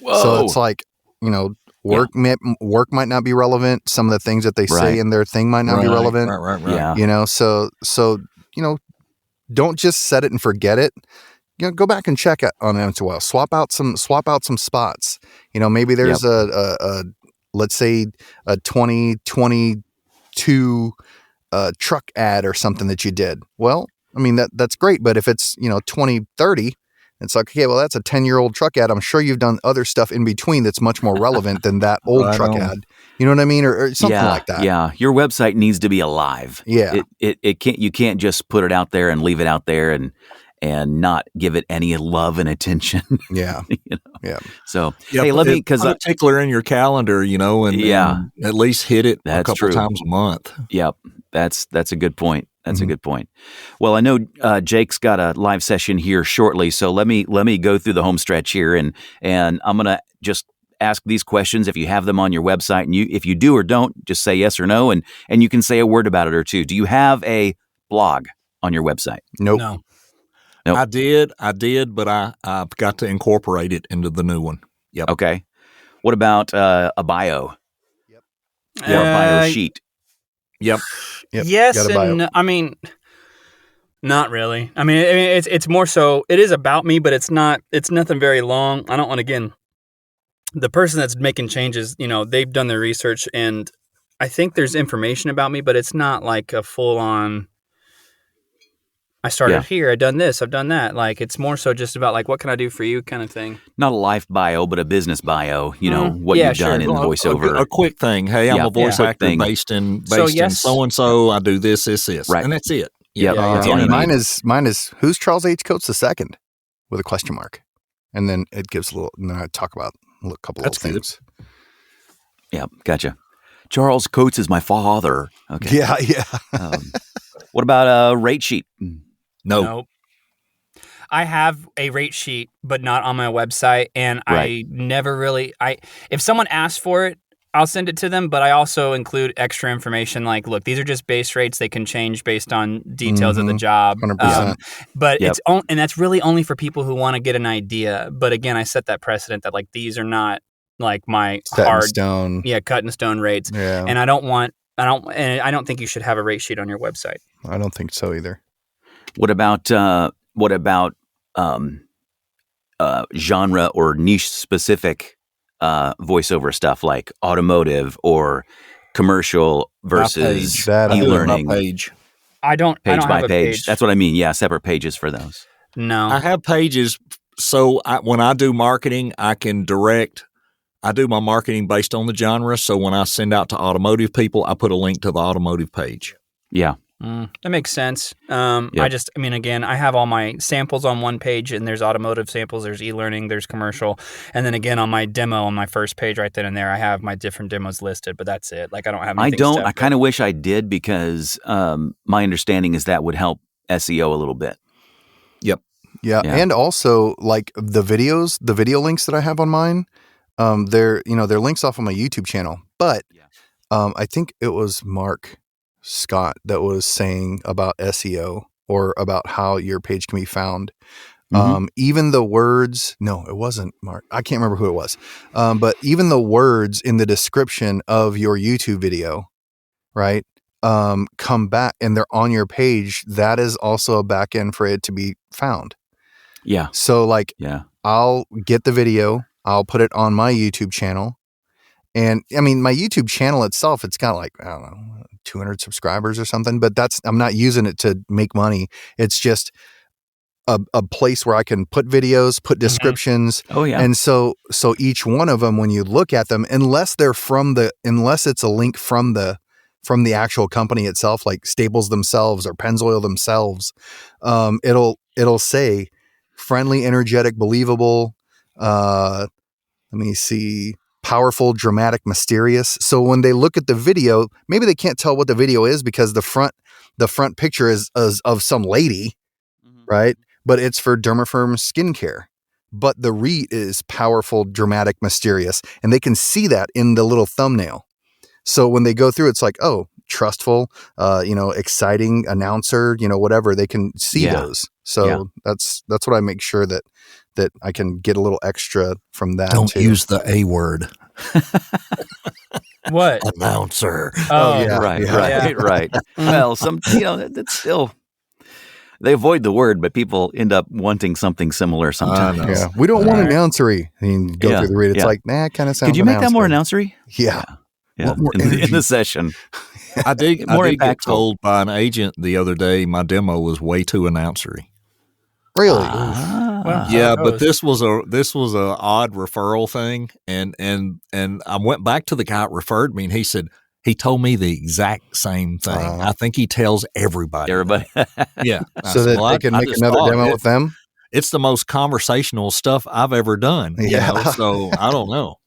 Whoa. So it's like, you know, work might not be relevant. Some of the things that they say in their thing might not be relevant. Right. Yeah. You know, so you know, don't just set it and forget it. You know, go back and check it on it well. Swap out some spots. You know, maybe there's a let's say a 2022 truck ad or something that you did. Well, I mean that's great, but if it's, you know, 2030, it's like, okay, well, that's a 10-year-old truck ad. I'm sure you've done other stuff in between that's much more relevant than that old truck ad. You know what I mean? Or something like that. Yeah. Your website needs to be alive. Yeah. It can't, you can't just put it out there and leave it out there and not give it any love and attention. Yeah. You know? Yeah. So, hey, let me, because a tickler in your calendar, you know, and at least hit it a couple times a month. Yep. That's a good point. That's a good point. Well, I know Jake's got a live session here shortly, so let me go through the home stretch here, and I'm gonna just ask these questions if you have them on your website, and if you do or don't, just say yes or no, and you can say a word about it or two. Do you have a blog on your website? Nope. No. Nope. I did, but I've got to incorporate it into the new one. Yep. Okay. What about a bio? Yep. Or a bio sheet? Yep. Yes, and I mean, not really. I mean, it's more so. It is about me, but it's not. It's nothing very long. I don't want, again, the person that's making changes. You know, they've done their research, and I think there's information about me, but it's not like a full on. I started here. I've done this. I've done that. Like, it's more so just about like, what can I do for you, kind of thing. Not a life bio, but a business bio. You know what you've done in the voiceover. A quick thing. Hey, I'm a voice actor based in so and so. I do this, right, and that's it. Mine is who's Charles H. Coates II with a question mark, and then it gives a little. And then I talk about a couple of things. Yeah, gotcha. Charles Coates is my father. Okay. Yeah. What about a rate sheet? Nope. I have a rate sheet, but not on my website, and I never really. If someone asks for it, I'll send it to them, but I also include extra information like, look, these are just base rates. They can change based on details of the job. 100%. But and that's really only for people who want to get an idea. But again, I set that precedent that like these are not like my cut in stone rates. Yeah. And I don't think you should have a rate sheet on your website. I don't think so either. What about genre or niche specific voiceover stuff like automotive or commercial versus e-learning? Page. I don't Page have by a page. That's what I mean. Yeah, separate pages for those. No. I have pages. So when I do marketing, I do my marketing based on the genre. So when I send out to automotive people, I put a link to the automotive page. Yeah. That makes sense. Yep. Again, I have all my samples on one page, and there's automotive samples, there's e-learning, there's commercial. And then again, on my demo, on my first page right then and there, I have my different demos listed, but that's it. Like, I don't have anything I kind of wish I did, because my understanding is that would help SEO a little bit. Yep. Yeah. And also, like, the video links that I have on mine, they're links off of my YouTube channel. But I think it was Mark Scott that was saying about SEO, or about how your page can be found. Even the words, no, it wasn't Mark. I can't remember who it was. But even the words in the description of your YouTube video, right, come back and they're on your page. That is also a back end for it to be found. Yeah. So, like, I'll get the video, I'll put it on my YouTube channel. And I mean, my YouTube channel itself, it's got like, I don't know, 200 subscribers or something, but I'm not using it to make money. It's just a place where I can put videos, put descriptions. Oh yeah. And so each one of them, when you look at them, unless it's a link from the actual company itself, like Staples themselves or Pennzoil themselves, it'll say friendly, energetic, believable. Let me see. Powerful, dramatic, mysterious. So when they look at the video, maybe they can't tell what the video is because the front picture is of some lady, right? But it's for Dermafirm skincare. But the read is powerful, dramatic, mysterious, and they can see that in the little thumbnail. So when they go through, it's like, oh, trustful, exciting, announcer, whatever. They can see those. So that's what I make sure that I can get a little extra from that. Don't use the A word. What? Announcer. Oh, yeah. Right. Well, that's still, they avoid the word, but people end up wanting something similar sometimes. Yeah. We don't want announcery. And you go through the read. It's like, nah, it kind of sounds. Could you make that more announcery? Yeah. More in the session. I did get told by an agent the other day my demo was way too announcery. Really? Well, yeah, but this was a odd referral thing, and I went back to the guy that referred me, and he said he told me the exact same thing. I think he tells everybody. Yeah. So that they can make another demo with them. It's the most conversational stuff I've ever done. Yeah. So I don't know. All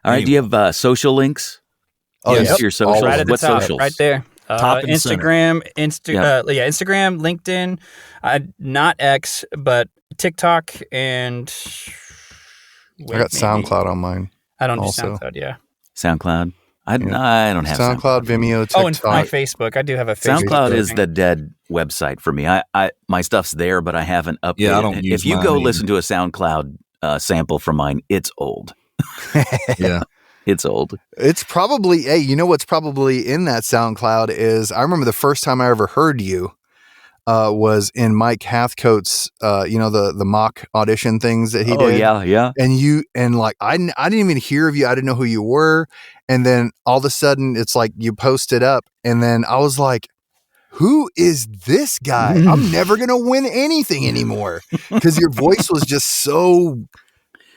right. Do you have social links? Oh, yes. Your socials. Right at the what top, socials? right there. Instagram, Instagram, LinkedIn, not X, but TikTok, and I got SoundCloud on mine. I don't also. do SoundCloud. Yeah, SoundCloud. I don't have SoundCloud, Vimeo, TikTok. Oh, and my Facebook. I do have a Facebook. SoundCloud is the dead website for me. My stuff's there, but I haven't updated. Yeah, I don't use If you mine go either. listen to a SoundCloud sample from mine, it's old. Yeah. It's old. It's probably, hey, what's probably in that SoundCloud is, I remember the first time I ever heard you was in Mike Hathcote's, the mock audition things that he did. Oh, yeah. And I didn't even hear of you. I didn't know who you were. And then all of a sudden it's like you posted up, and then I was like, who is this guy? I'm never going to win anything anymore, because your voice was just so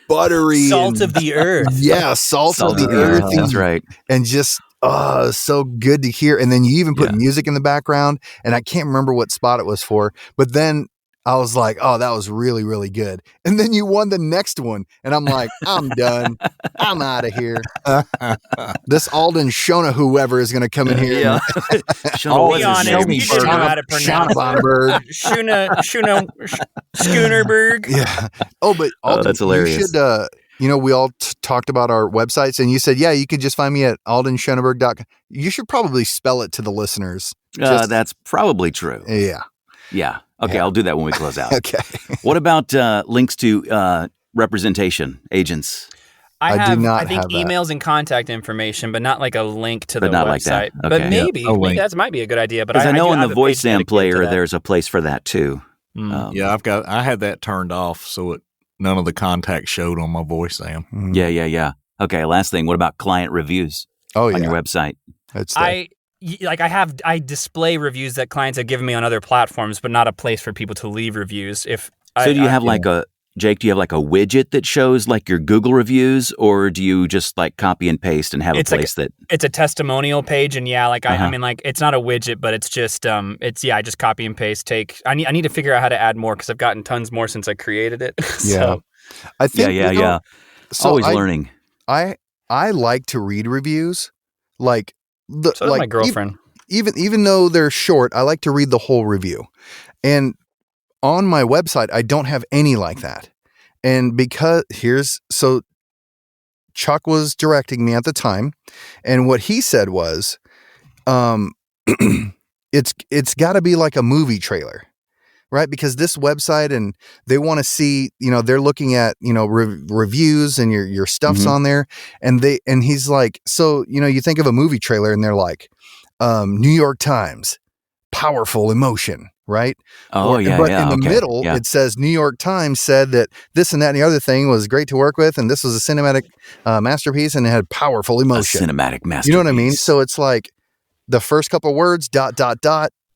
buttery, salt of the earth. Yeah, salt of the earth. That's right. And just so good to hear. And then you even put music in the background, and I can't remember what spot it was for, but then I was like, oh, that was really, really good. And then you won the next one, and I'm like, I'm done. I'm out of here. This Alden Shona, whoever is going to come in here. Yeah. Be honest. You didn't know how to pronounce it. Shuna Schoonerberg. Yeah. Oh, but Alden, that's hilarious. You should, we all talked about our websites, and you said, yeah, you could just find me at aldenschoenberg.com. You should probably spell it to the listeners. That's probably true. Yeah. Yeah. Okay, I'll do that when we close out. Okay. What about links to representation agents? I do not think have that. emails and contact information, but not like a link to the not website. like that. Okay. But maybe link. that might be a good idea. But Because I know do in have the a page VoiceAm dedicated to player, that. there's a place for that too. Yeah, I had that turned off so none of the contacts showed on my VoiceAm. Yeah. Okay, last thing. What about client reviews Oh, on yeah. your website? It's there. like I display reviews that clients have given me on other platforms, but not a place for people to leave reviews. Do you have Jake, do you have like a widget that shows like your Google reviews, or do you just like copy and paste and have a place that it's a testimonial page? And I mean, like, it's not a widget, but it's just I just copy and paste. I need to figure out how to add more because I've gotten tons more since I created it. Yeah, I think So always learning. I like to read reviews, like so does my girlfriend. Even though they're short, I like to read the whole review. And on my website, I don't have any like that. And so Chuck was directing me at the time, and what he said was, it's got to be like a movie trailer, right? Because this website, and they want to see, they're looking at, reviews and your stuff's on there. And he's like, so, you think of a movie trailer and they're like, New York Times, powerful emotion, right? But in the middle, it says New York Times said that this and that and the other thing was great to work with, and this was a cinematic masterpiece, and it had powerful emotion. A cinematic masterpiece. You know what I mean? So it's like the first couple words, ...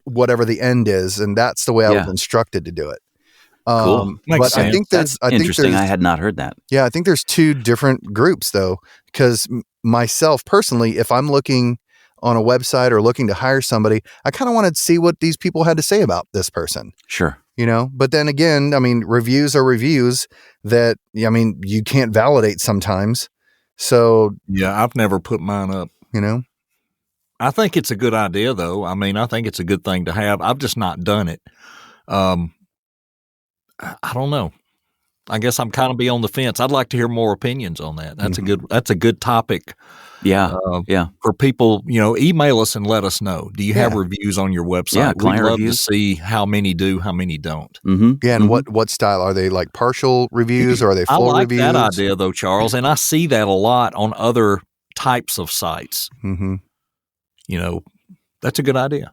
whatever the end is, and that's the way I was instructed to do it. Cool. But I think that's interesting. I had not heard that. Yeah, I think there's two different groups though, because myself personally, if I'm looking on a website or looking to hire somebody, I kind of want to see what these people had to say about this person. Sure. But then again, I mean, reviews are reviews that, you can't validate sometimes. So yeah, I've never put mine up. I think it's a good idea though. I mean, I think it's a good thing to have. I've just not done it. I don't know. I guess I'm kind of be on the fence. I'd like to hear more opinions on that. That's a good topic. Yeah. For people, email us and let us know. Do you have reviews on your website? Yeah, We'd love reviews. to see how many do, how many don't. Mm-hmm. Yeah, and what style are they? Like partial reviews, or are they full reviews? I like that idea though, Charles, and I see that a lot on other types of sites. Mm-hmm. That's a good idea.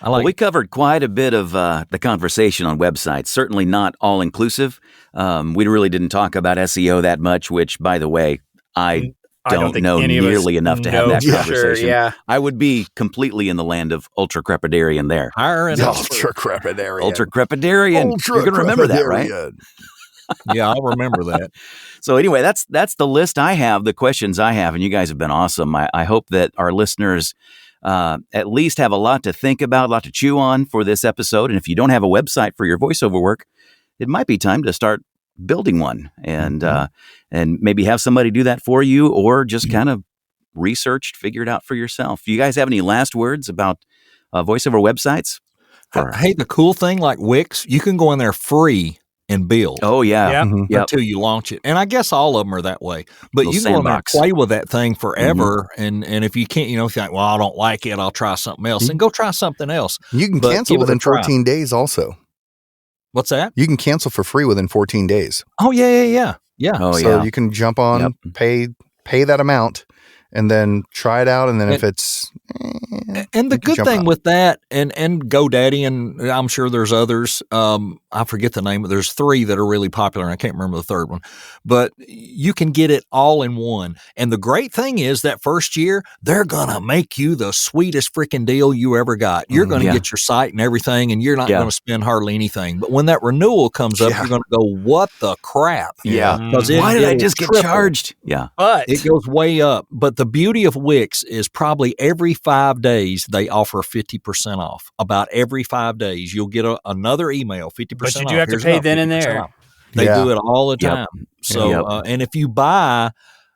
I like. We covered quite a bit of the conversation on websites. Certainly not all inclusive. We really didn't talk about SEO that much. Which, by the way, I don't know nearly enough to have that conversation. Sure, yeah. I would be completely in the land of ultra crepidarian there. Ultra crepidarian. Ultra crepidarian. You're going to remember that, right? Yeah, I'll remember that. So anyway, that's the list I have, the questions I have, and you guys have been awesome. I hope that our listeners at least have a lot to think about, a lot to chew on for this episode. And if you don't have a website for your voiceover work, it might be time to start building one and maybe have somebody do that for you, or just kind of figure it out for yourself. Do you guys have any last words about voiceover websites? Hey, the cool thing, like Wix, you can go in there free and build. Oh, yeah. Until you launch it. And I guess all of them are that way. But you can go in there and play with that thing forever. And if you can't, if you think, well, I don't like it, I'll try something else, then go try something else. You can cancel within 14 days also. What's that? You can cancel for free within 14 days. Oh, yeah. Oh, so you can jump on, pay that amount, and then try it out. And then if it's... and the good thing with that, and GoDaddy, and I'm sure there's others, I forget the name, but there's 3 that are really popular, and I can't remember the third one, but you can get it all in one. And the great thing is that first year, they're going to make you the sweetest freaking deal you ever got. You're going to get your site and everything, and you're not going to spend hardly anything. But when that renewal comes up, you're going to go, what the crap? Yeah. Why did I just get charged? Yeah. But it goes way up. But the beauty of Wix is probably every 5 days, they offer 50% off. About every 5 days, you'll get another email, 50% off. But you do have to pay then and there. They do it all the time. So, and if you buy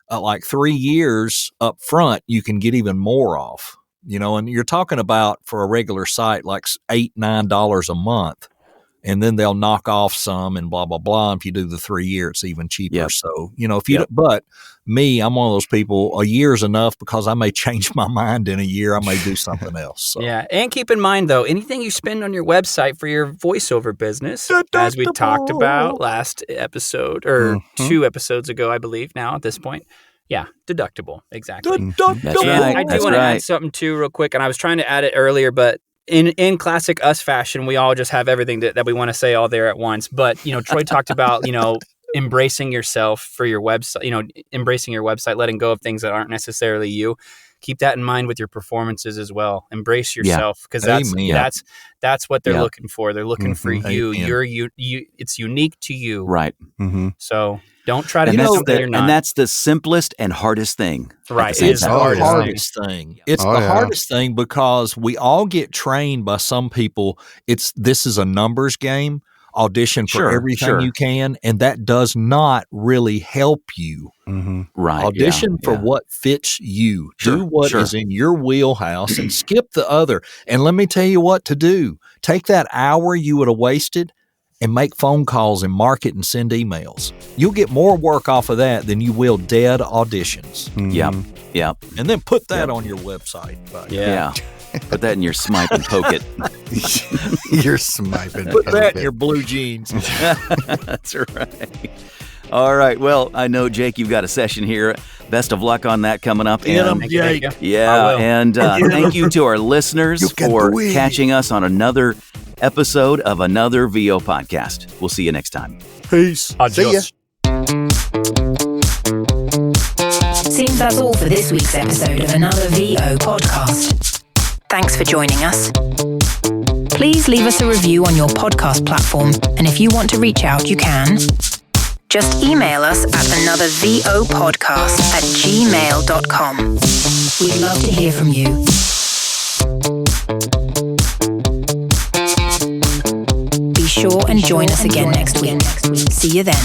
like 3 years up front, you can get even more off. And you're talking about for a regular site like $8, $9 a month. And then they'll knock off some and blah, blah, blah. If you do the 3 year, it's even cheaper. Yep. So, if you, but me, I'm one of those people, a year is enough because I may change my mind in a year. I may do something else. So. Yeah. And keep in mind, though, anything you spend on your website for your voiceover business, as we talked about last episode or 2 episodes ago, I believe now at this point. Yeah, deductible. Exactly. That's right. I do want to add something too real quick, and I was trying to add it earlier, but in classic us fashion, we all just have everything that we want to say all there at once. But, Troy talked about, embracing yourself for your website, embracing your website, letting go of things that aren't necessarily you. keep that in mind with your performances as well. Embrace yourself, because that's what they're looking for. They're looking for you. Amen. It's unique to you. Right. Mm-hmm. So don't try to do something you're not. And that's the simplest and hardest thing. Right. It's the hardest thing. It's the hardest thing because we all get trained by some people. This is a numbers game. Audition for everything you can, and that does not really help you. Mm-hmm. Right. Audition for what fits you. Do what is in your wheelhouse and skip the other. And let me tell you what to do. Take that hour you would have wasted and make phone calls and market and send emails. You'll get more work off of that than you will dead auditions. Mm-hmm. Yep. And then put that on your website. Yeah. Put that in your Smype and poke it. Your Smype and put poke that it. in your blue jeans. That's right. All right. Well, I know, Jake, you've got a session here. Best of luck on that coming up. Get 'em, Jake. Yeah. And thank you to our listeners for catching us on another episode of another VO podcast. We'll see you next time. Peace. See ya. Seems that's all for this week's episode of another VO podcast. Thanks for joining us. Please leave us a review on your podcast platform, and if you want to reach out, you can. Just email us at anothervopodcast@gmail.com. We'd love to hear from you. Be sure and join us again next week. See you then.